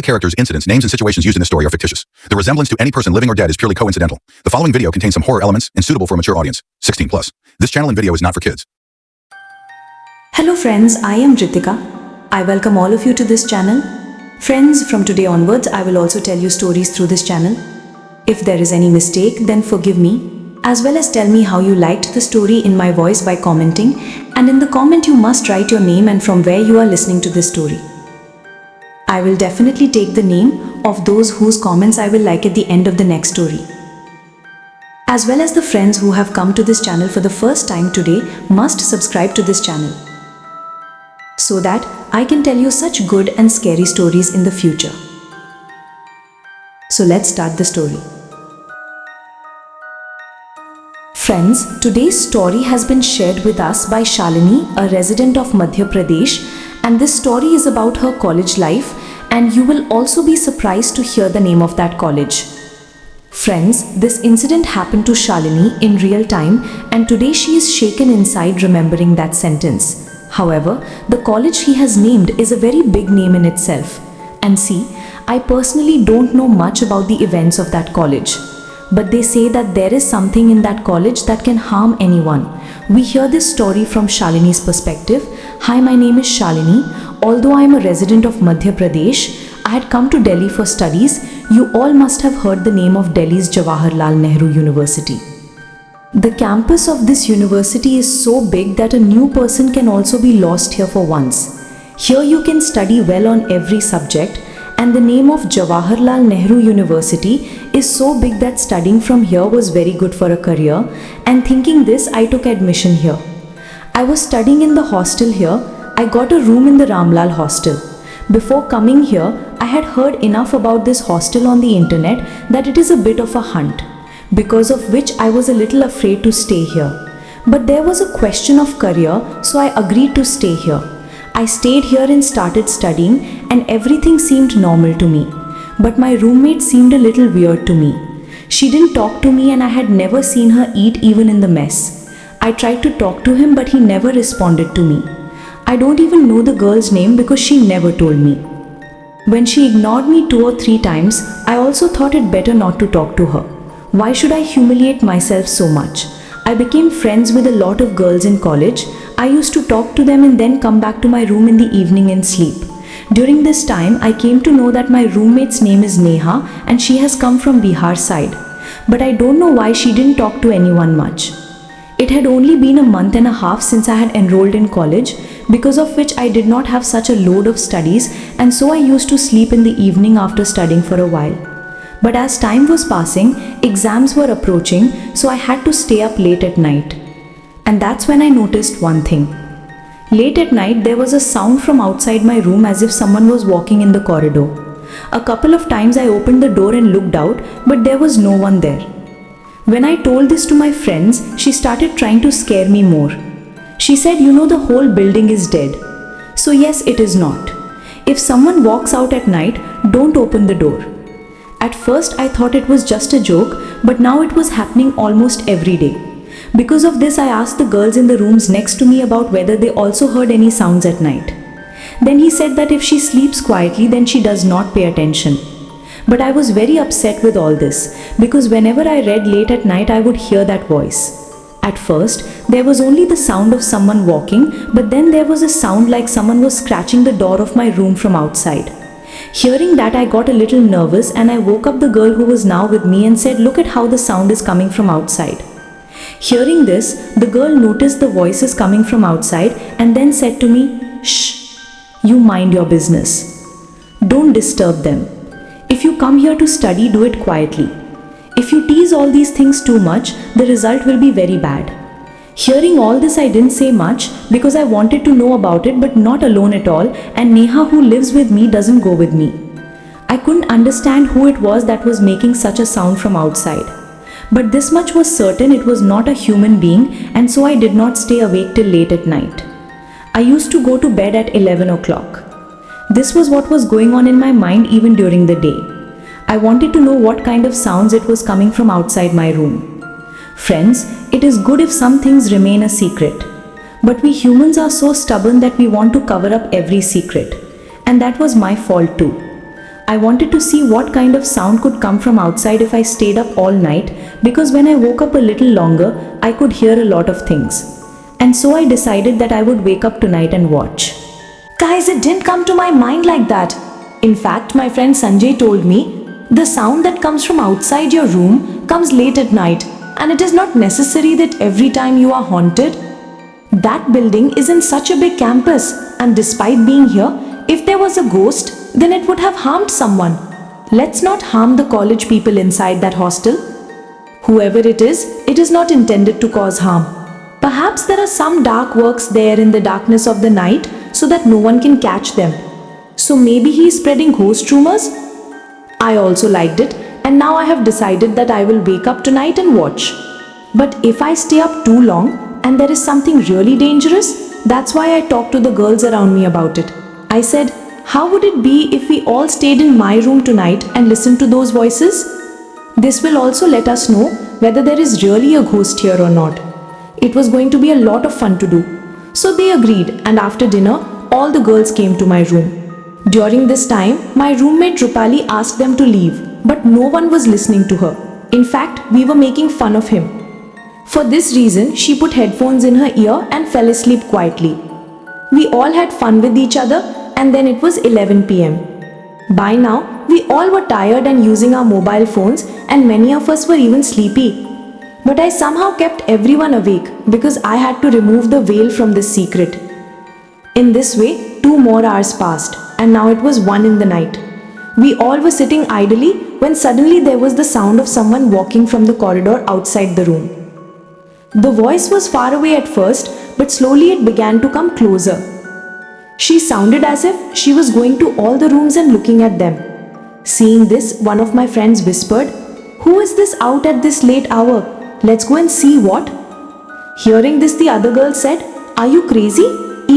characters, incidents, names, and situations used in this story are fictitious. The resemblance to any person living or dead is purely coincidental. The following video contains some horror elements and suitable for a mature audience, 16 plus. This channel and video is not for kids. Hello friends, I am Ritika. I welcome all of you to this channel. Friends, from today onwards, I will also tell you stories through this channel. If there is any mistake, then forgive me, as well as tell me how you liked the story in my voice by commenting, and in the comment you must write your name and from where you are listening to this story. I will definitely take the name of those whose comments I will like at the end of the next story. As well as the friends who have come to this channel for the first time today must subscribe to this channel, so that I can tell you such good and scary stories in the future. So let's start the story. Friends, today's story has been shared with us by Shalini, a resident of Madhya Pradesh, and this story is about her college life, and you will also be surprised to hear the name of that college. Friends, this incident happened to Shalini in real time, and today she is shaken inside remembering that sentence. However, the college he has named is a very big name in itself. And see, I personally don't know much about the events of that college. But they say that there is something in that college that can harm anyone. We hear this story from Shalini's perspective. Hi, my name is Shalini. Although I am a resident of Madhya Pradesh, I had come to Delhi for studies. You all must have heard the name of Delhi's Jawaharlal Nehru University. The campus of this university is so big that a new person can also be lost here for once. Here you can study well on every subject, and the name of Jawaharlal Nehru University is so big that studying from here was very good for a career, and thinking this, I took admission here. I was studying in the hostel here. I got a room in the Ramlal hostel. Before coming here, I had heard enough about this hostel on the internet that it is a bit of a hunt, because of which I was a little afraid to stay here. But there was a question of career, so I agreed to stay here. I stayed here and started studying, and everything seemed normal to me. But my roommate seemed a little weird to me. She didn't talk to me, and I had never seen her eat even in the mess. I tried to talk to him, but he never responded to me. I don't even know the girl's name because she never told me. When she ignored me 2 or 3 times, I also thought it better not to talk to her. Why should I humiliate myself so much? I became friends with a lot of girls in college. I used to talk to them and then come back to my room in the evening and sleep. During this time, I came to know that my roommate's name is Neha and she has come from Bihar side. But I don't know why she didn't talk to anyone much. It had only been a month and a half since I had enrolled in college, because of which I did not have such a load of studies, and so I used to sleep in the evening after studying for a while. But as time was passing, exams were approaching, so I had to stay up late at night. And that's when I noticed one thing. Late at night, there was a sound from outside my room as if someone was walking in the corridor. A couple of times I opened the door and looked out, but there was no one there. When I told this to my friends, she started trying to scare me more. She said, you know, the whole building is dead. So yes, it is not. If someone walks out at night, don't open the door. At first I thought it was just a joke, but now it was happening almost every day. Because of this, I asked the girls in the rooms next to me about whether they also heard any sounds at night. Then he said that if she sleeps quietly, then she does not pay attention. But I was very upset with all this, because whenever I read late at night, I would hear that voice. At first, there was only the sound of someone walking, but then there was a sound like someone was scratching the door of my room from outside. Hearing that, I got a little nervous and I woke up the girl who was now with me and said, look at how the sound is coming from outside. Hearing this, the girl noticed the voices coming from outside and then said to me, shh, you mind your business. Don't disturb them. If you come here to study, do it quietly. If you tease all these things too much, the result will be very bad. Hearing all this, I didn't say much because I wanted to know about it, but not alone at all, and Neha, who lives with me, doesn't go with me. I couldn't understand who it was that was making such a sound from outside. But this much was certain, it was not a human being, and so I did not stay awake till late at night. I used to go to bed at 11 o'clock. This was what was going on in my mind even during the day. I wanted to know what kind of sounds it was coming from outside my room. Friends, it is good if some things remain a secret. But we humans are so stubborn that we want to cover up every secret. And that was my fault too. I wanted to see what kind of sound could come from outside if I stayed up all night, because when I woke up a little longer, I could hear a lot of things. And so I decided that I would wake up tonight and watch. Guys, it didn't come to my mind like that. In fact, my friend Sanjay told me, the sound that comes from outside your room comes late at night, and it is not necessary that every time you are haunted. That building is in such a big campus, and despite being here, if there was a ghost, then it would have harmed someone. Let's not harm the college people inside that hostel. Whoever it is not intended to cause harm. Perhaps there are some dark works there in the darkness of the night so that no one can catch them. So maybe he is spreading ghost rumors? I also liked it, and now I have decided that I will wake up tonight and watch. But if I stay up too long and there is something really dangerous, that's why I talked to the girls around me about it. I said, how would it be if we all stayed in my room tonight and listened to those voices? This will also let us know whether there is really a ghost here or not. It was going to be a lot of fun to do. So they agreed, and after dinner, all the girls came to my room. During this time, my roommate Rupali asked them to leave, but no one was listening to her. In fact, we were making fun of him. For this reason, she put headphones in her ear and fell asleep quietly. We all had fun with each other, and then it was 11 p.m. By now, we all were tired and using our mobile phones, and many of us were even sleepy. But I somehow kept everyone awake because I had to remove the veil from this secret. In this way, 2 more hours passed, and now it was 1 in the night. We all were sitting idly when suddenly there was the sound of someone walking from the corridor outside the room. The voice was far away at first, but slowly it began to come closer. She sounded as if she was going to all the rooms and looking at them. Seeing this, one of my friends whispered, "Who is this out at this late hour? Let's go and see what?" Hearing this, the other girl said, "Are you crazy?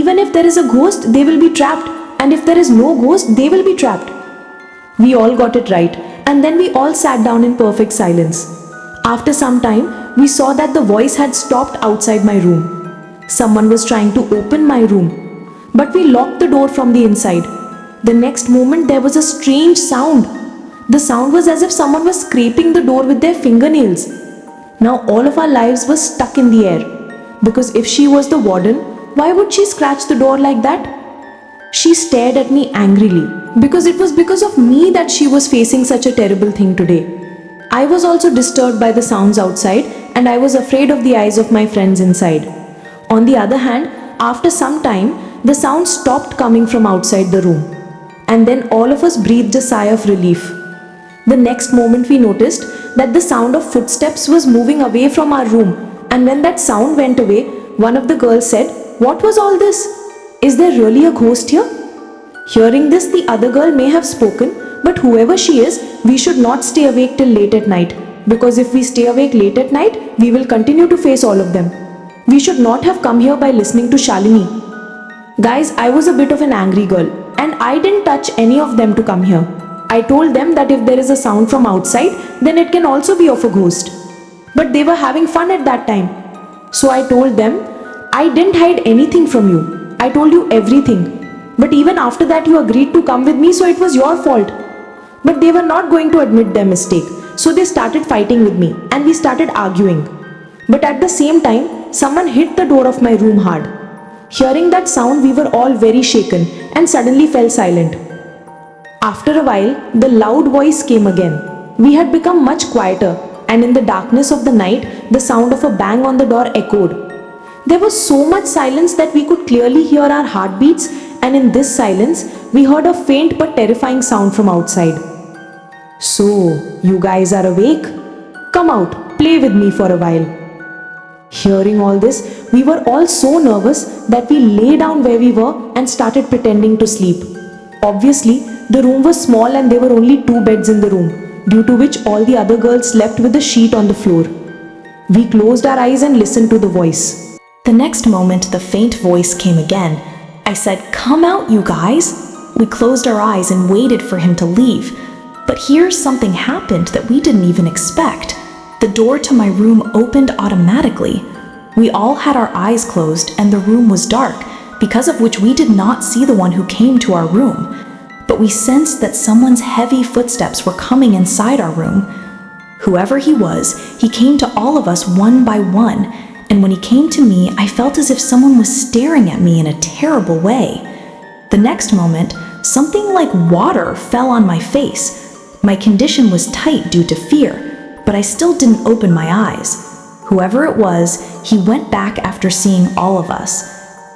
Even if there is a ghost, they will be trapped. And if there is no ghost, they will be trapped." We all got it right, and then we all sat down in perfect silence. After some time, we saw that the voice had stopped outside my room. Someone was trying to open my room, but we locked the door from the inside. The next moment, there was a strange sound. The sound was as if someone was scraping the door with their fingernails. Now all of our lives were stuck in the air, because if she was the warden, why would she scratch the door like that? She stared at me angrily, because it was because of me that she was facing such a terrible thing today. I was also disturbed by the sounds outside, and I was afraid of the eyes of my friends inside. On the other hand, after some time, the sound stopped coming from outside the room, and then all of us breathed a sigh of relief. The next moment we noticed that the sound of footsteps was moving away from our room, and when that sound went away, one of the girls said, "What was all this? Is there really a ghost here?" Hearing this, the other girl may have spoken, but whoever she is, we should not stay awake till late at night, because if we stay awake late at night, we will continue to face all of them. We should not have come here by listening to Shalini. Guys, I was a bit of an angry girl, and I didn't touch any of them to come here. I told them that if there is a sound from outside, then it can also be of a ghost. But they were having fun at that time. So I told them, "I didn't hide anything from you. I told you everything. But even after that you agreed to come with me, so it was your fault." But they were not going to admit their mistake. So they started fighting with me, and we started arguing. But at the same time, someone hit the door of my room hard. Hearing that sound, we were all very shaken and suddenly fell silent. After a while, the loud voice came again. We had become much quieter, and in the darkness of the night, the sound of a bang on the door echoed. There was so much silence that we could clearly hear our heartbeats, and in this silence, we heard a faint but terrifying sound from outside. "So, you guys are awake? Come out, play with me for a while." Hearing all this, we were all so nervous that we lay down where we were and started pretending to sleep. Obviously, the room was small and there were only 2 beds in the room, due to which all the other girls slept with a sheet on the floor. We closed our eyes and listened to the voice. The next moment, the faint voice came again. I said, "Come out, you guys." We closed our eyes and waited for him to leave. But here something happened that we didn't even expect. The door to my room opened automatically. We all had our eyes closed and the room was dark, because of which we did not see the one who came to our room. but we sensed that someone's heavy footsteps were coming inside our room. Whoever he was, he came to all of us one by one, and when he came to me, I felt as if someone was staring at me in a terrible way. The next moment, something like water fell on my face. My condition was tight due to fear, but I still didn't open my eyes. Whoever it was, he went back after seeing all of us.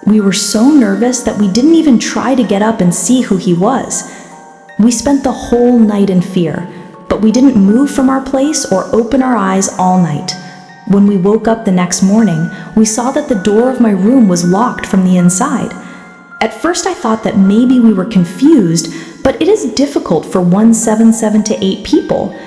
We were so nervous that we didn't even try to get up and see who he was. We spent the whole night in fear, but we didn't move from our place or open our eyes all night. When we woke up the next morning, we saw that the door of my room was locked from the inside. At first I thought that maybe we were confused, but it is difficult for 177 to 8 people.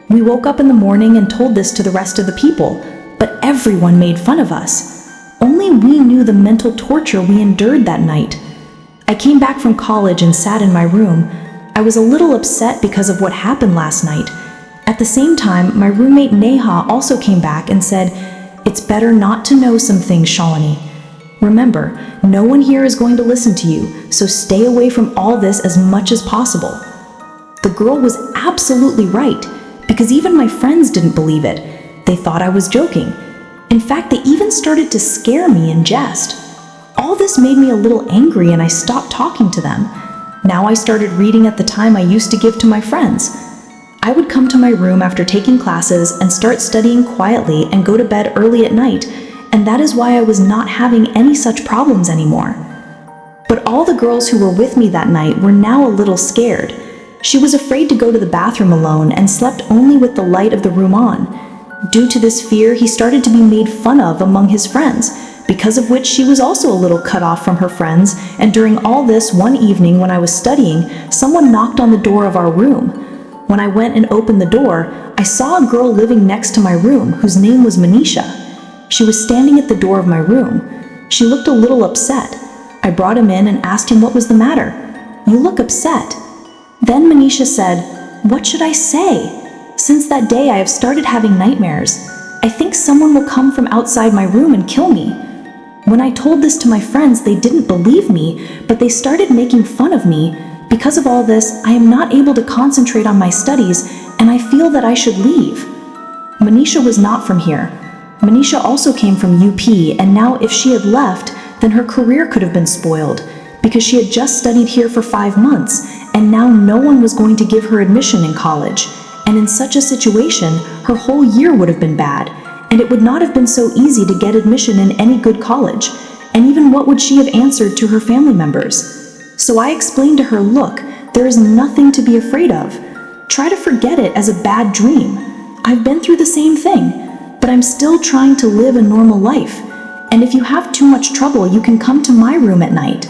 We woke up in the morning and told this to the rest of the people, but everyone made fun of us. Only we knew the mental torture we endured that night. I came back from college and sat in my room. I was a little upset because of what happened last night. At the same time, my roommate Neha also came back and said, "It's better not to know some things, Shalini. Remember, no one here is going to listen to you, so stay away from all this as much as possible." The girl was absolutely right, because even my friends didn't believe it. They thought I was joking. In fact, they even started to scare me in jest. All this made me a little angry and I stopped talking to them. Now I started reading at the time I used to give to my friends. I would come to my room after taking classes and start studying quietly and go to bed early at night, and that is why I was not having any such problems anymore. But all the girls who were with me that night were now a little scared. She was afraid to go to the bathroom alone and slept only with the light of the room on. Due to this fear, he started to be made fun of among his friends, because of which she was also a little cut off from her friends, and during all this, one evening when I was studying, someone knocked on the door of our room. When I went and opened the door, I saw a girl living next to my room whose name was Manisha. She was standing at the door of my room. She looked a little upset. I brought him in and asked him what was the matter. "You look upset." Then Manisha said, "What should I say? Since that day I have started having nightmares. I think someone will come from outside my room and kill me." When I told this to my friends, they didn't believe me, but they started making fun of me. Because of all this, I am not able to concentrate on my studies, and I feel that I should leave. Manisha was not from here. Manisha also came from UP, and now if she had left, then her career could have been spoiled, because she had just studied here for 5 months, and now no one was going to give her admission in college. And in such a situation, her whole year would have been bad, and it would not have been so easy to get admission in any good college. And even what would she have answered to her family members? So I explained to her, "Look, there is nothing to be afraid of. Try to forget it as a bad dream. I've been through the same thing, but I'm still trying to live a normal life. And if you have too much trouble, you can come to my room at night."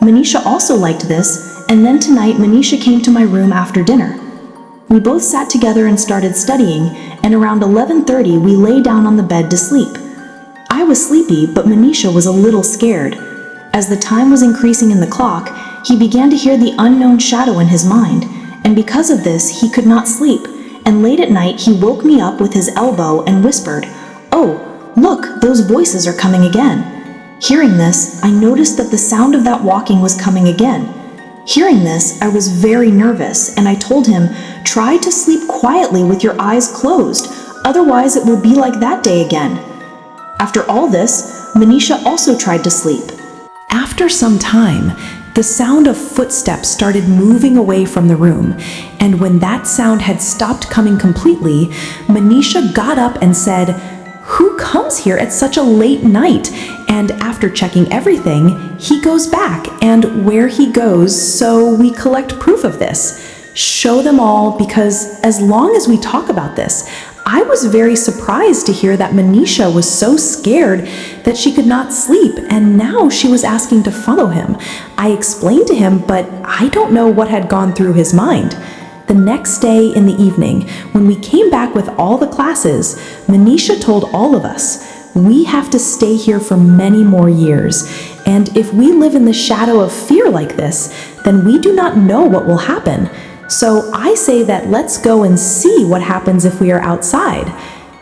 Manisha also liked this, and then tonight Manisha came to my room after dinner. We both sat together and started studying, and around 11:30 we lay down on the bed to sleep. I was sleepy, but Manisha was a little scared. As the time was increasing in the clock, he began to hear the unknown shadow in his mind, and because of this, he could not sleep, and late at night he woke me up with his elbow and whispered, "Oh, look, those voices are coming again." Hearing this, I noticed that the sound of that walking was coming again. Hearing this, I was very nervous, and I told him, "Try to sleep quietly with your eyes closed, otherwise it will be like that day again." After all this, Manisha also tried to sleep. After some time, the sound of footsteps started moving away from the room, and when that sound had stopped coming completely, Manisha got up and said, "Who comes here at such a late night?" And after checking everything, he goes back, and where he goes, so we collect proof of this. Show them all, because as long as we talk about this, I was very surprised to hear that Manisha was so scared that she could not sleep, and now she was asking to follow him. I explained to him, but I don't know what had gone through his mind. The next day in the evening, when we came back with all the classes, Manisha told all of us, "We have to stay here for many more years, and if we live in the shadow of fear like this, then we do not know what will happen. So I say that let's go and see what happens if we are outside."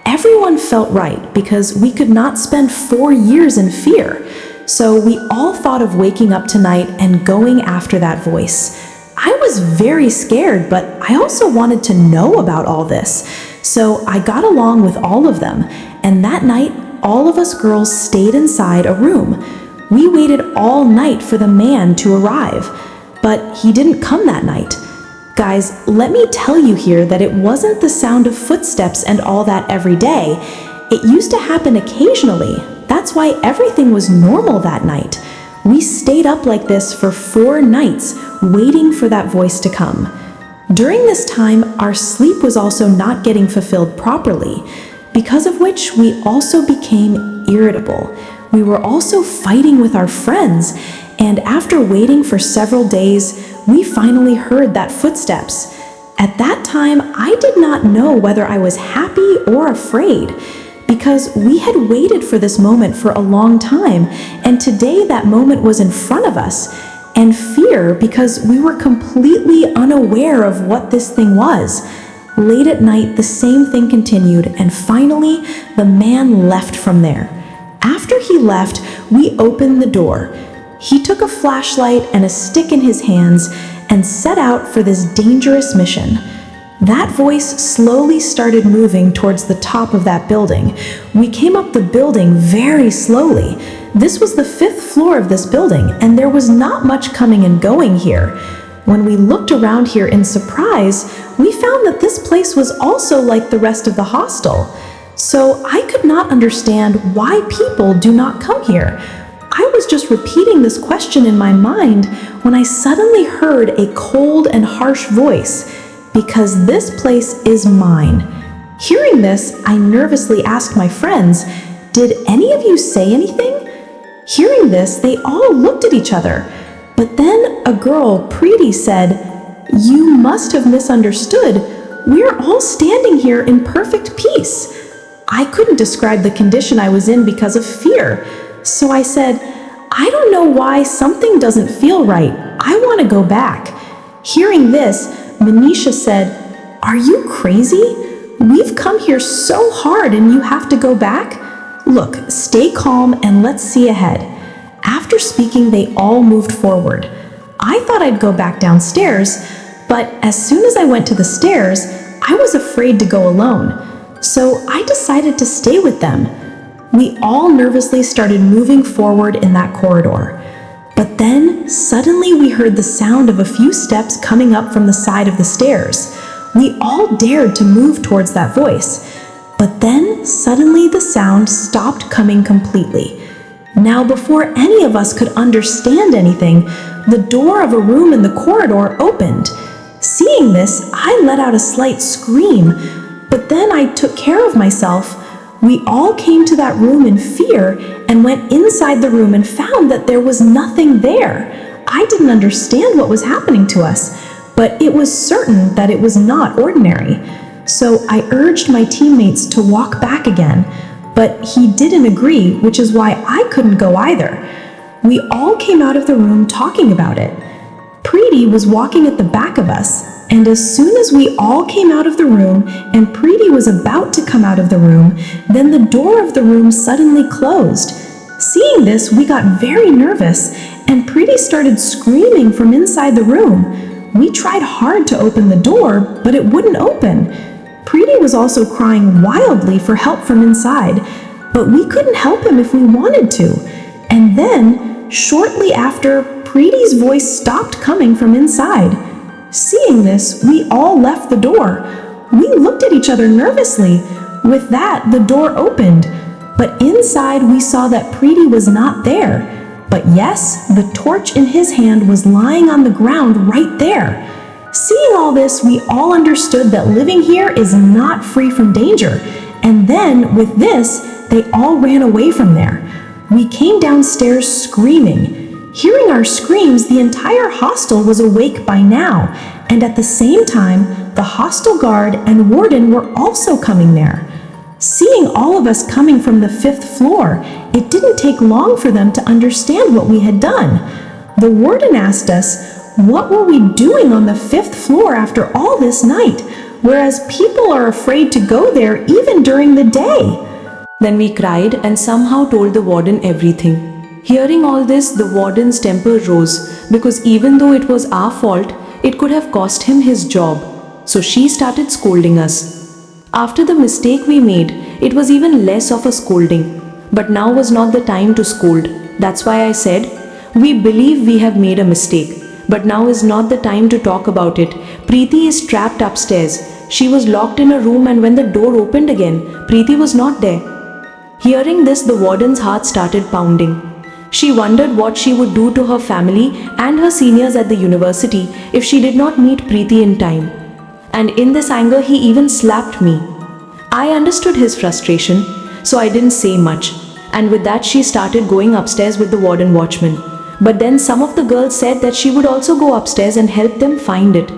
Everyone felt right, because we could not spend 4 years in fear. So we all thought of waking up tonight and going after that voice. I was very scared, but I also wanted to know about all this. So I got along with all of them, and that night, all of us girls stayed inside a room. We waited all night for the man to arrive, but he didn't come that night. Guys, let me tell you here that it wasn't the sound of footsteps and all that every day. It used to happen occasionally. That's why everything was normal that night. We stayed up like this for 4 nights, waiting for that voice to come. During this time, our sleep was also not getting fulfilled properly, because of which we also became irritable. We were also fighting with our friends, and after waiting for several days, we finally heard that footsteps. At that time, I did not know whether I was happy or afraid, because we had waited for this moment for a long time, and today that moment was in front of us, and fear because we were completely unaware of what this thing was. Late at night, the same thing continued, and finally, the man left from there. After he left, we opened the door. He took a flashlight and a stick in his hands and set out for this dangerous mission. That voice slowly started moving towards the top of that building. We came up the building very slowly. This was the 5th floor of this building, and there was not much coming and going here. When we looked around here in surprise, we found that this place was also like the rest of the hostel. So I could not understand why people do not come here. I was just repeating this question in my mind when I suddenly heard a cold and harsh voice. Because this place is mine. Hearing this, I nervously asked my friends, "Did any of you say anything?" Hearing this, they all looked at each other. But then a girl, Preeti, said, "You must have misunderstood. We're all standing here in perfect peace." I couldn't describe the condition I was in because of fear. So I said, "I don't know why something doesn't feel right. I want to go back." Hearing this, Manisha said, "Are you crazy? We've come here so hard and you have to go back? Look, stay calm and let's see ahead." After speaking, they all moved forward. I thought I'd go back downstairs, but as soon as I went to the stairs, I was afraid to go alone. So I decided to stay with them. We all nervously started moving forward in that corridor. But then, suddenly we heard the sound of a few steps coming up from the side of the stairs. We all dared to move towards that voice. But then, suddenly the sound stopped coming completely. Now, before any of us could understand anything, the door of a room in the corridor opened. Seeing this, I let out a slight scream, but then I took care of myself. We all came to that room in fear and went inside the room and found that there was nothing there. I didn't understand what was happening to us, but it was certain that it was not ordinary. So I urged my teammates to walk back again, but he didn't agree, which is why I couldn't go either. We all came out of the room talking about it. Preeti was walking at the back of us, and as soon as we all came out of the room and Preeti was about to come out of the room, then the door of the room suddenly closed. Seeing this, we got very nervous, and Preeti started screaming from inside the room. We tried hard to open the door, but it wouldn't open. Preeti was also crying wildly for help from inside, but we couldn't help him if we wanted to. And then, shortly after, Preeti's voice stopped coming from inside. Seeing this, we all left the door. We looked at each other nervously. With that, the door opened. But inside, we saw that Preeti was not there. But yes, the torch in his hand was lying on the ground right there. Seeing all this, we all understood that living here is not free from danger. And then, with this, they all ran away from there. We came downstairs screaming. Hearing our screams, the entire hostel was awake by now, and at the same time, the hostel guard and warden were also coming there. Seeing all of us coming from the 5th floor, it didn't take long for them to understand what we had done. The warden asked us, what were we doing on the 5th floor after all this night, whereas people are afraid to go there even during the day? Then we cried and somehow told the warden everything. Hearing all this, the warden's temper rose because even though it was our fault, it could have cost him his job. So she started scolding us. After the mistake we made, it was even less of a scolding. But now was not the time to scold. That's why I said, we believe we have made a mistake. But now is not the time to talk about it. Preeti is trapped upstairs. She was locked in a room, and when the door opened again, Preeti was not there. Hearing this, the warden's heart started pounding. She wondered what she would do to her family and her seniors at the university if she did not meet Preeti in time. And in this anger, he even slapped me. I understood his frustration, so I didn't say much. And with that, she started going upstairs with the warden watchman. But then some of the girls said that she would also go upstairs and help them find it.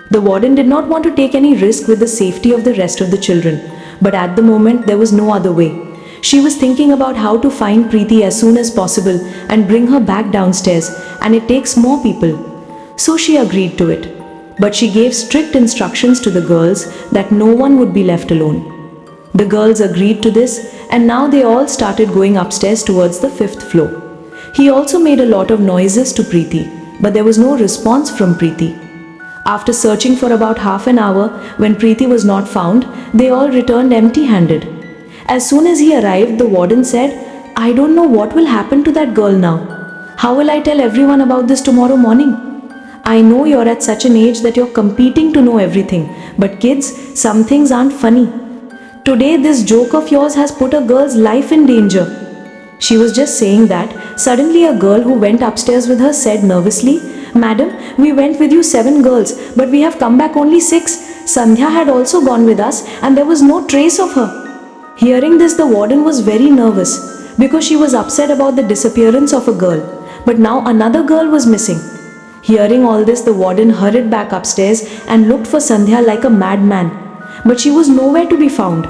The warden did not want to take any risk with the safety of the rest of the children. But at the moment, there was no other way. She was thinking about how to find Preeti as soon as possible and bring her back downstairs, and it takes more people. So she agreed to it. But she gave strict instructions to the girls that no one would be left alone. The girls agreed to this, and now they all started going upstairs towards the 5th floor. He also made a lot of noises to Preeti, but there was no response from Preeti. After searching for about half an hour, when Preeti was not found, they all returned empty-handed. As soon as he arrived, the warden said, "I don't know what will happen to that girl now. How will I tell everyone about this tomorrow morning? I know you're at such an age that you're competing to know everything, but kids, some things aren't funny. Today, this joke of yours has put a girl's life in danger." She was just saying that. Suddenly, a girl who went upstairs with her said nervously, "Madam, we went with you 7 girls, but we have come back only 6. Sandhya had also gone with us, and there was no trace of her." Hearing this, the warden was very nervous because she was upset about the disappearance of a girl, but now another girl was missing. Hearing all this, the warden hurried back upstairs and looked for Sandhya like a madman, but she was nowhere to be found.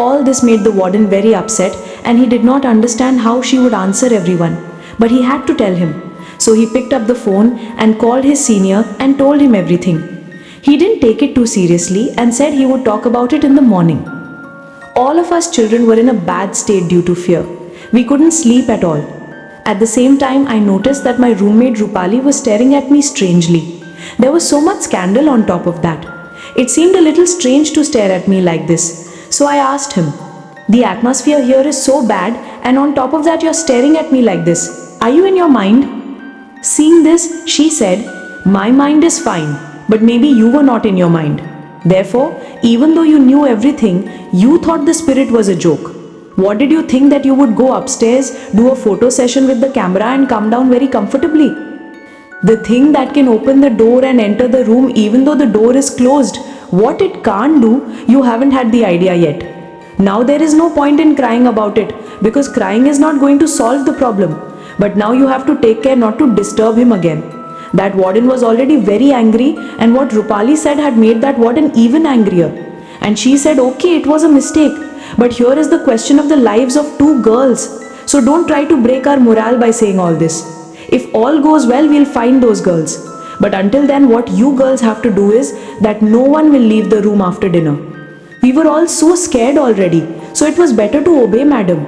All this made the warden very upset, and he did not understand how she would answer everyone, but he had to tell him. So he picked up the phone and called his senior and told him everything. He didn't take it too seriously and said he would talk about it in the morning. All of us children were in a bad state due to fear. We couldn't sleep at all. At the same time, I noticed that my roommate Rupali was staring at me strangely. There was so much scandal on top of that. It seemed a little strange to stare at me like this. So I asked him, "The atmosphere here is so bad, and on top of that you're staring at me like this. Are you in your mind?" Seeing this, she said, "My mind is fine, but maybe you were not in your mind. Therefore, even though you knew everything, you thought the spirit was a joke. What did you think that you would go upstairs, do a photo session with the camera and come down very comfortably? The thing that can open the door and enter the room even though the door is closed, what it can't do, you haven't had the idea yet. Now there is no point in crying about it, because crying is not going to solve the problem. But now you have to take care not to disturb him again." That warden was already very angry, and what Rupali said had made that warden even angrier. And she said, "Okay, it was a mistake, but here is the question of the lives of 2 girls. So don't try to break our morale by saying all this. If all goes well, we'll find those girls. But until then, what you girls have to do is that no one will leave the room after dinner." We were all so scared already, so it was better to obey madam.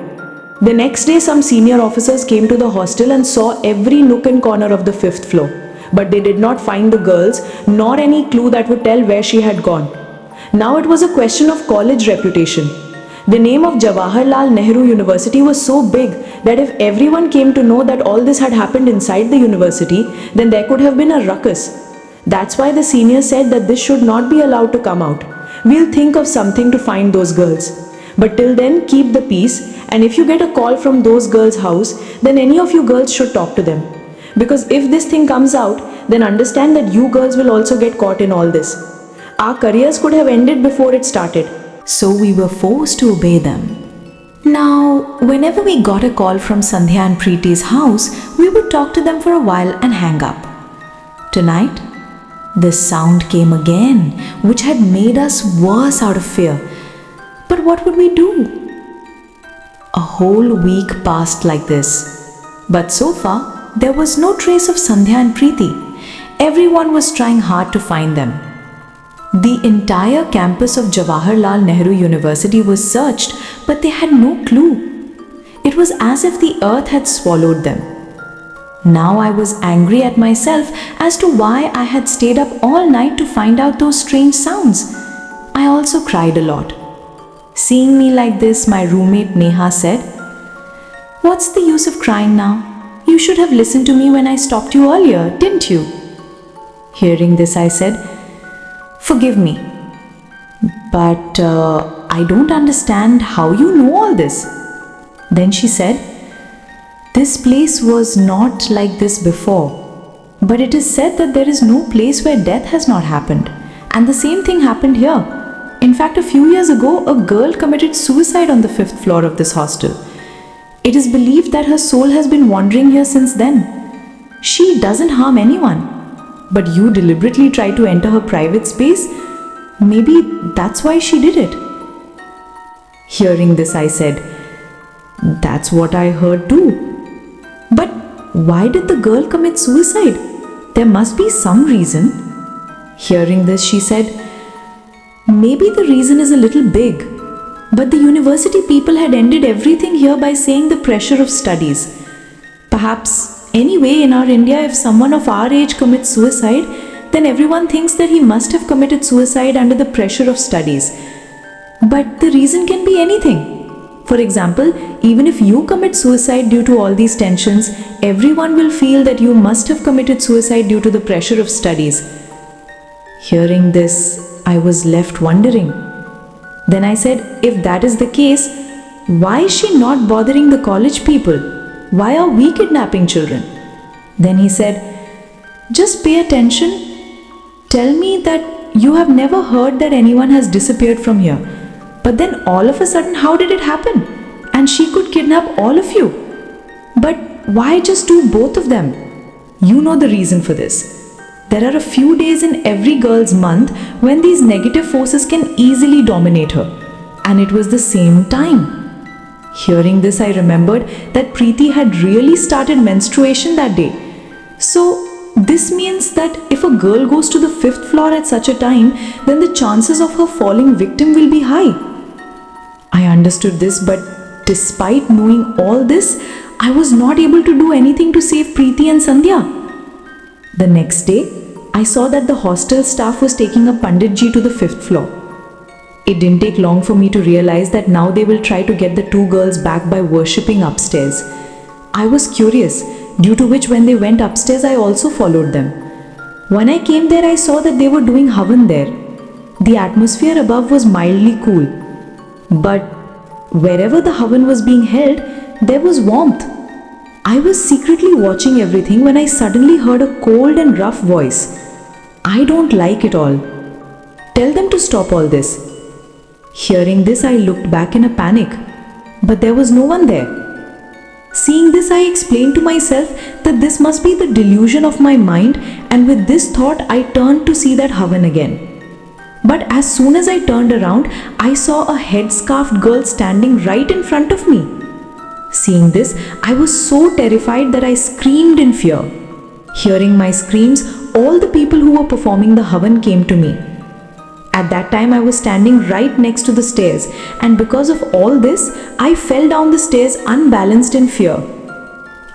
The next day, some senior officers came to the hostel and saw every nook and corner of the 5th floor. But they did not find the girls, nor any clue that would tell where she had gone. Now it was a question of college reputation. The name of Jawaharlal Nehru University was so big that if everyone came to know that all this had happened inside the university, then there could have been a ruckus. That's why the seniors said that this should not be allowed to come out. We'll think of something to find those girls. But till then, keep the peace, and if you get a call from those girls' house, then any of you girls should talk to them. Because if this thing comes out, then understand that you girls will also get caught in all this. Our careers could have ended before it started. So we were forced to obey them. Now, whenever we got a call from Sandhya and Preeti's house, we would talk to them for a while and hang up. Tonight, the sound came again, which had made us worse out of fear. But what would we do? A whole week passed like this. But so far, there was no trace of Sandhya and Preeti. Everyone was trying hard to find them. The entire campus of Jawaharlal Nehru University was searched, but they had no clue. It was as if the earth had swallowed them. Now I was angry at myself as to why I had stayed up all night to find out those strange sounds. I also cried a lot. Seeing me like this, my roommate Neha said, "What's the use of crying now? You should have listened to me when I stopped you earlier, didn't you?" Hearing this, I said, "Forgive me, but I don't understand how you know all this." Then she said, "This place was not like this before, but it is said that there is no place where death has not happened, and the same thing happened here. In fact, a few years ago, a girl committed suicide on the 5th floor of this hostel. It is believed that her soul has been wandering here since then. She doesn't harm anyone, but you deliberately try to enter her private space. Maybe that's why she did it." Hearing this, I said, "That's what I heard too. But why did the girl commit suicide? There must be some reason." Hearing this, she said, "Maybe the reason is a little big, but the university people had ended everything here by saying the pressure of studies. Perhaps, anyway, in our India, if someone of our age commits suicide, then everyone thinks that he must have committed suicide under the pressure of studies. But the reason can be anything. For example, even if you commit suicide due to all these tensions, everyone will feel that you must have committed suicide due to the pressure of studies." Hearing this, I was left wondering. Then I said, "If that is the case, why is she not bothering the college people? Why are we kidnapping children?" Then he said, "Just pay attention. Tell me that you have never heard that anyone has disappeared from here. But then all of a sudden, how did it happen? And she could kidnap all of you. But why just do both of them? You know the reason for this. There are a few days in every girl's month when these negative forces can easily dominate her. And it was the same time." Hearing this, I remembered that Preeti had really started menstruation that day. So, this means that if a girl goes to the 5th floor at such a time, then the chances of her falling victim will be high. I understood this, but despite knowing all this, I was not able to do anything to save Preeti and Sandhya. The next day, I saw that the hostel staff was taking a Panditji to the 5th floor. It didn't take long for me to realize that now they will try to get the two girls back by worshipping upstairs. I was curious, due to which when they went upstairs, I also followed them. When I came there, I saw that they were doing havan there. The atmosphere above was mildly cool, but wherever the havan was being held, there was warmth. I was secretly watching everything when I suddenly heard a cold and rough voice. "I don't like it all. Tell them to stop all this." Hearing this, I looked back in a panic, but there was no one there. Seeing this, I explained to myself that this must be the delusion of my mind, and with this thought, I turned to see that havan again. But as soon as I turned around, I saw a headscarfed girl standing right in front of me. Seeing this, I was so terrified that I screamed in fear. Hearing my screams, all the people who were performing the havan came to me. At that time, I was standing right next to the stairs, and because of all this, I fell down the stairs unbalanced in fear.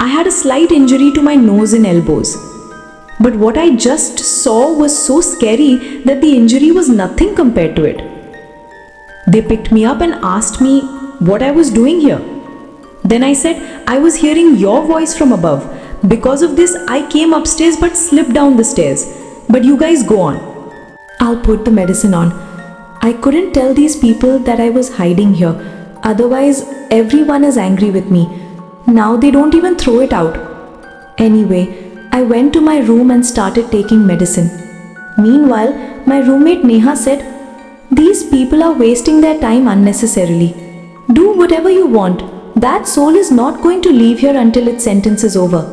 I had a slight injury to my nose and elbows. But what I just saw was so scary that the injury was nothing compared to it. They picked me up and asked me what I was doing here. Then I said, "I was hearing your voice from above. Because of this, I came upstairs but slipped down the stairs. But you guys go on." I'll put the medicine on. I couldn't tell these people that I was hiding here. Otherwise, everyone is angry with me. Now they don't even throw it out. Anyway, I went to my room and started taking medicine. Meanwhile, my roommate Neha said, "These people are wasting their time unnecessarily. Do whatever you want. That soul is not going to leave here until its sentence is over."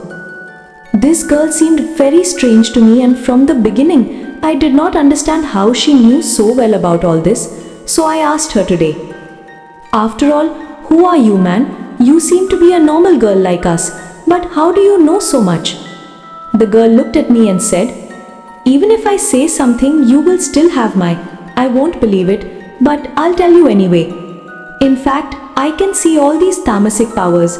This girl seemed very strange to me, and from the beginning, I did not understand how she knew so well about all this, so I asked her today, "After all, who are you, man? You seem to be a normal girl like us, but how do you know so much?" The girl looked at me and said, "Even if I say something, you will still have I won't believe it, but I'll tell you anyway. In fact, I can see all these tamasic powers.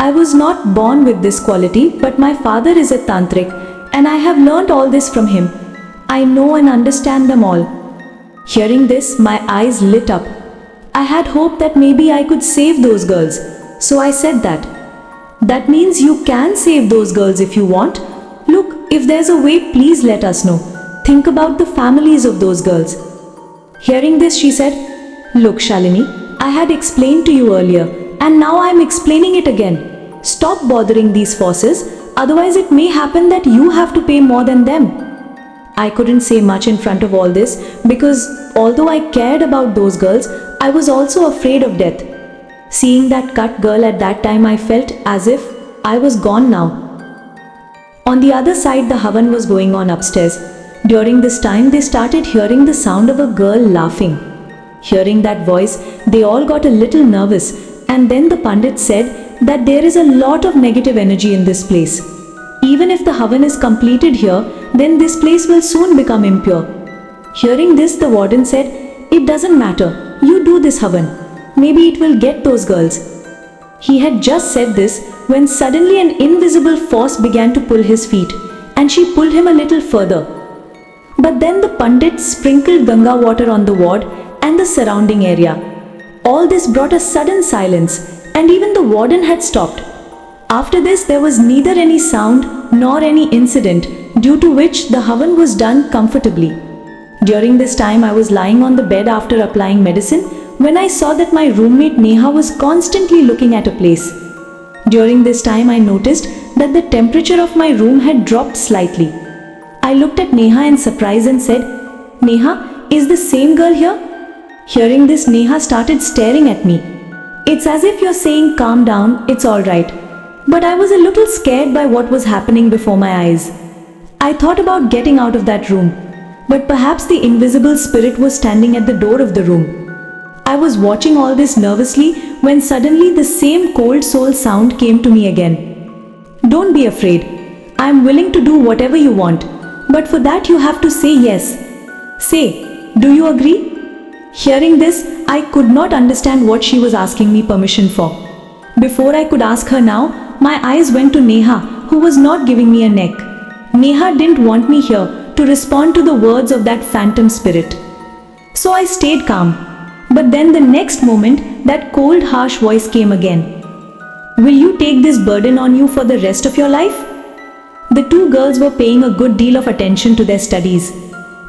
I was not born with this quality, but my father is a tantric and I have learned all this from him. I know and understand them all. Hearing this, my eyes lit up. I had hoped that maybe I could save those girls. So I said that. That means you can save those girls if you want. Look, if there's a way, please let us know. Think about the families of those girls. Hearing this, she said, Look, Shalini, I had explained to you earlier, and now I am explaining it again. Stop bothering these forces, otherwise it may happen that you have to pay more than them. I couldn't say much in front of all this because although I cared about those girls, I was also afraid of death. Seeing that cut girl at that time, I felt as if I was gone now. On the other side, the Havan was going on upstairs. During this time, they started hearing the sound of a girl laughing. Hearing that voice, they all got a little nervous, and then the Pandit said that there is a lot of negative energy in this place. Even if the Havan is completed here, then this place will soon become impure. Hearing this, the warden said, It doesn't matter, you do this Havan. Maybe it will get those girls. He had just said this when suddenly an invisible force began to pull his feet, and she pulled him a little further. But then the Pandit sprinkled Ganga water on the ward and the surrounding area. All this brought a sudden silence, and even the warden had stopped. After this, there was neither any sound nor any incident, due to which the Havan was done comfortably. During this time, I was lying on the bed after applying medicine when I saw that my roommate Neha was constantly looking at a place. During this time, I noticed that the temperature of my room had dropped slightly. I looked at Neha in surprise and said, Neha, is the same girl here? Hearing this, Neha started staring at me. It's as if you're saying, calm down, it's alright. But I was a little scared by what was happening before my eyes. I thought about getting out of that room, but perhaps the invisible spirit was standing at the door of the room. I was watching all this nervously when suddenly the same cold soul sound came to me again. Don't be afraid. I am willing to do whatever you want, but for that you have to say yes. Say, do you agree? Hearing this, I could not understand what she was asking me permission for. Before I could ask her now, my eyes went to Neha, who was not giving me a neck. Neha didn't want me here to respond to the words of that phantom spirit. So I stayed calm. But then the next moment, that cold, harsh voice came again. Will you take this burden on you for the rest of your life? The two girls were paying a good deal of attention to their studies.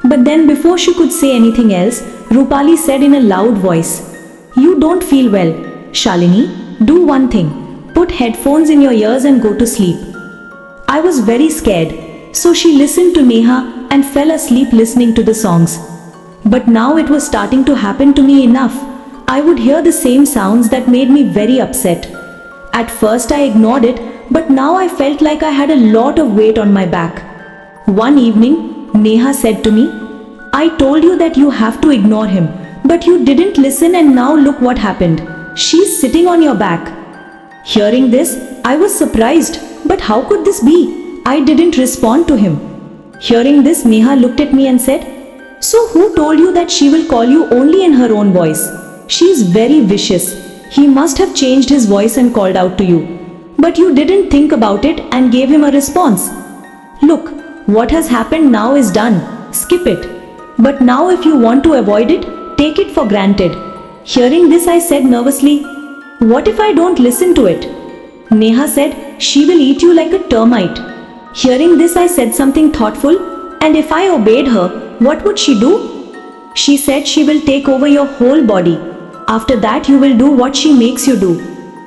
But then before she could say anything else, Rupali said in a loud voice, You don't feel well. Shalini, do one thing. Put headphones in your ears and go to sleep. I was very scared, so she listened to Neha and fell asleep listening to the songs. But now it was starting to happen to me enough. I would hear the same sounds that made me very upset. At first I ignored it, but now I felt like I had a lot of weight on my back. One evening, Neha said to me, I told you that you have to ignore him, but you didn't listen and now look what happened. She's sitting on your back. Hearing this, I was surprised, but how could this be? I didn't respond to him. Hearing this, Neha looked at me and said, So who told you that she will call you only in her own voice? She's very vicious. He must have changed his voice and called out to you. But you didn't think about it and gave him a response. Look, what has happened now is done. Skip it. But now if you want to avoid it, take it for granted. Hearing this, I said nervously, What if I don't listen to it? Neha said, She will eat you like a termite. Hearing this, I said something thoughtful, and if I obeyed her, what would she do? She said she will take over your whole body. After that, you will do what she makes you do.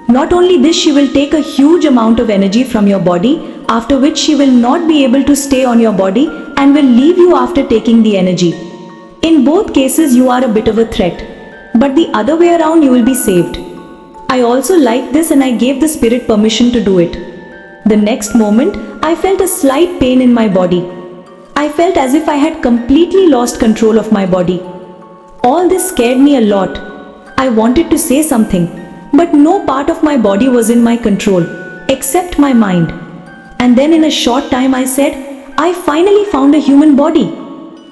Not only this, she will take a huge amount of energy from your body, after which she will not be able to stay on your body and will leave you after taking the energy. In both cases, you are a bit of a threat, but the other way around, you will be saved. I also liked this and I gave the spirit permission to do it. The next moment, I felt a slight pain in my body. I felt as if I had completely lost control of my body. All this scared me a lot. I wanted to say something, but no part of my body was in my control, except my mind. And then in a short time I said, I finally found a human body.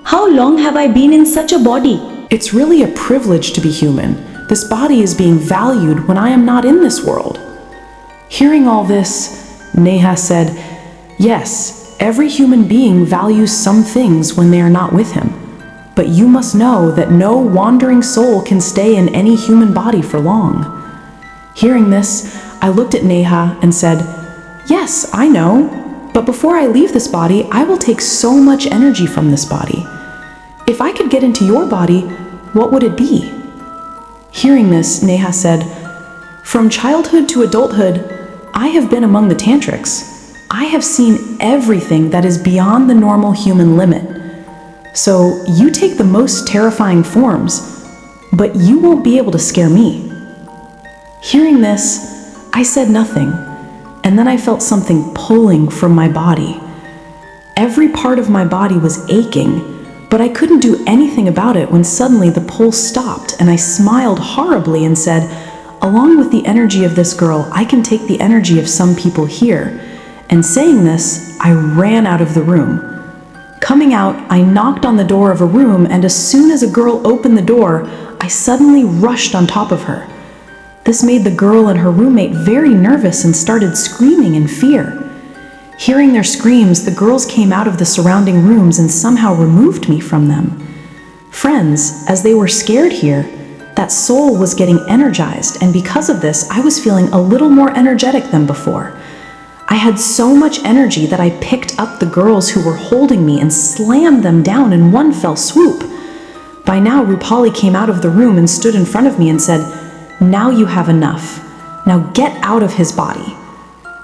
How long have I been in such a body? It's really a privilege to be human. This body is being valued when I am not in this world. Hearing all this, Neha said, "Yes, every human being values some things when they are not with him. But you must know that no wandering soul can stay in any human body for long." Hearing this, I looked at Neha and said, "Yes, I know. But before I leave this body, I will take so much energy from this body. If I could get into your body, what would it be?" Hearing this, Neha said, "From childhood to adulthood, I have been among the tantrics. I have seen everything that is beyond the normal human limit. So you take the most terrifying forms, but you won't be able to scare me." Hearing this, I said nothing, and then I felt something pulling from my body. Every part of my body was aching, but I couldn't do anything about it when suddenly the pull stopped and I smiled horribly and said, "Along with the energy of this girl, I can take the energy of some people here." And saying this, I ran out of the room. Coming out, I knocked on the door of a room, and as soon as a girl opened the door, I suddenly rushed on top of her. This made the girl and her roommate very nervous and started screaming in fear. Hearing their screams, the girls came out of the surrounding rooms and somehow removed me from them. Friends, as they were scared here, that soul was getting energized, and because of this, I was feeling a little more energetic than before. I had so much energy that I picked up the girls who were holding me and slammed them down in one fell swoop. By now, Rupali came out of the room and stood in front of me and said, "Now you have enough. Now get out of his body."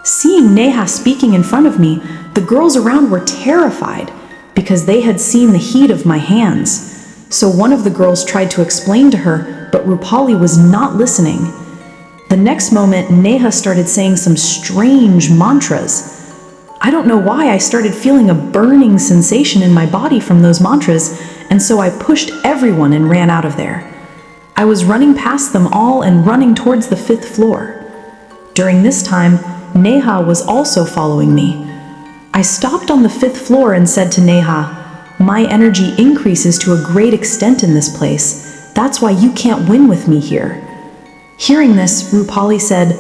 Seeing Neha speaking in front of me, the girls around were terrified because they had seen the heat of my hands. So one of the girls tried to explain to her, but Rupali was not listening. The next moment, Neha started saying some strange mantras. I don't know why I started feeling a burning sensation in my body from those mantras, and so I pushed everyone and ran out of there. I was running past them all and running towards the 5th floor. During this time, Neha was also following me. I stopped on the 5th floor and said to Neha, "My energy increases to a great extent in this place. That's why you can't win with me here." Hearing this, Rupali said,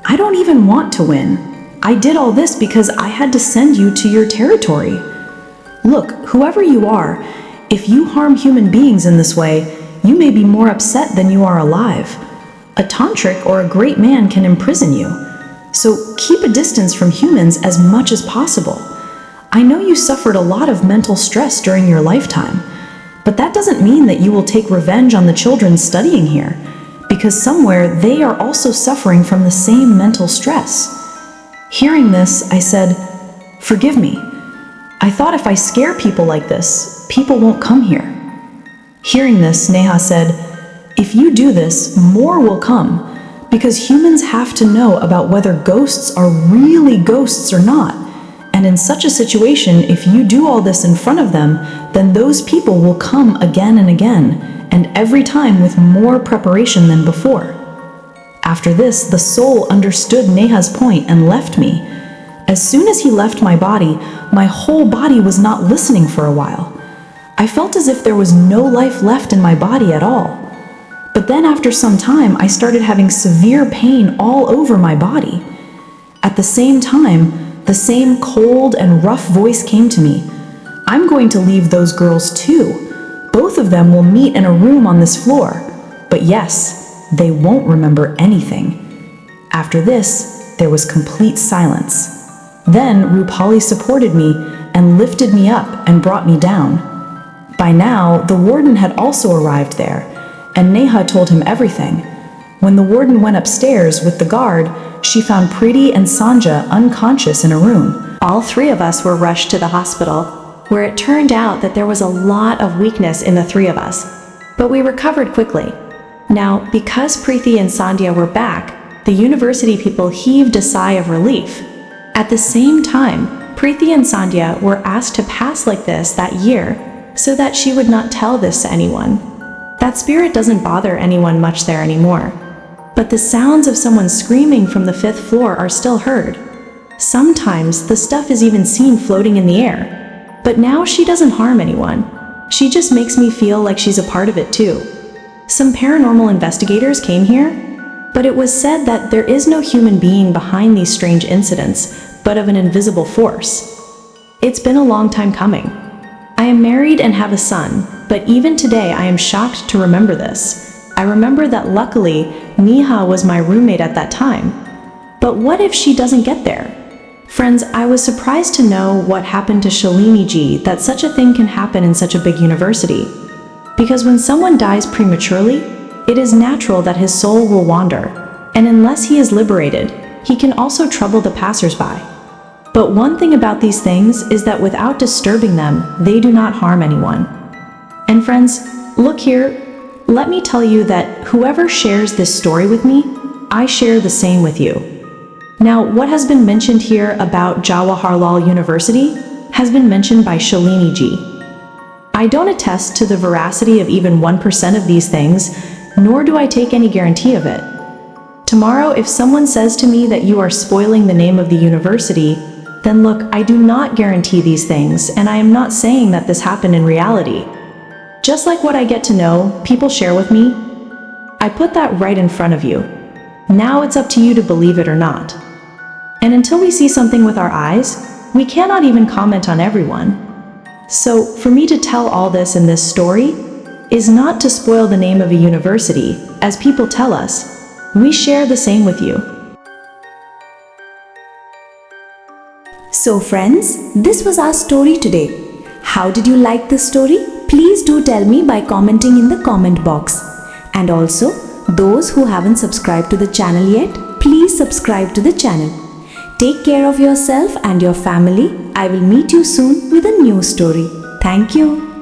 "I don't even want to win. I did all this because I had to send you to your territory. Look, whoever you are, if you harm human beings in this way, you may be more upset than you are alive. A tantric or a great man can imprison you. So keep a distance from humans as much as possible. I know you suffered a lot of mental stress during your lifetime, but that doesn't mean that you will take revenge on the children studying here, because somewhere they are also suffering from the same mental stress." Hearing this, I said, "Forgive me. I thought if I scare people like this, people won't come here." Hearing this, Neha said, "If you do this, more will come, because humans have to know about whether ghosts are really ghosts or not. And in such a situation, if you do all this in front of them, then those people will come again and again, and every time with more preparation than before." After this, the soul understood Neha's point and left me. As soon as he left my whole body was not listening for a while. I felt as if there was no life left in my body at all. But then after some time, I started having severe pain all over my body. At the same time, the same cold and rough voice came to me. "I'm going to leave those girls too. Both of them will meet in a room on this floor. But yes, they won't remember anything." After this, there was complete silence. Then Rupali supported me and lifted me up and brought me down. By now, the warden had also arrived there, and Neha told him everything. When the warden went upstairs with the guard, she found Preeti and Sanja unconscious in a room. All 3 of us were rushed to the hospital, where it turned out that there was a lot of weakness in the 3 of us. But we recovered quickly. Now, because Preeti and Sandhya were back, the university people heaved a sigh of relief. At the same time, Preeti and Sandhya were asked to pass like this that year, so that she would not tell this to anyone. That spirit doesn't bother anyone much there anymore. But the sounds of someone screaming from the 5th floor are still heard. Sometimes the stuff is even seen floating in the air. But now she doesn't harm anyone. She just makes me feel like she's a part of it too. Some paranormal investigators came here. But it was said that there is no human being behind these strange incidents, but of an invisible force. It's been a long time coming. I am married and have a son, but even today I am shocked to remember this. I remember that luckily, Neha was my roommate at that time. But what if she doesn't get there? Friends, I was surprised to know what happened to Shalini ji, that such a thing can happen in such a big university. Because when someone dies prematurely, it is natural that his soul will wander, and unless he is liberated, he can also trouble the passersby. But one thing about these things is that without disturbing them, they do not harm anyone. And friends, look here, let me tell you that whoever shares this story with me, I share the same with you. Now, what has been mentioned here about Jawaharlal University has been mentioned by Shalini ji. I don't attest to the veracity of even 1% of these things, nor do I take any guarantee of it. Tomorrow, if someone says to me that you are spoiling the name of the university, then look, I do not guarantee these things, and I am not saying that this happened in reality. Just like what I get to know, people share with me, I put that right in front of you. Now it's up to you to believe it or not. And until we see something with our eyes, we cannot even comment on everyone. So, for me to tell all this in this story is not to spoil the name of a university, as people tell us. We share the same with you. So friends, this was our story today. How did you like this story? Please do tell me by commenting in the comment box. And also, those who haven't subscribed to the channel yet, please subscribe to the channel. Take care of yourself and your family. I will meet you soon with a new story. Thank you.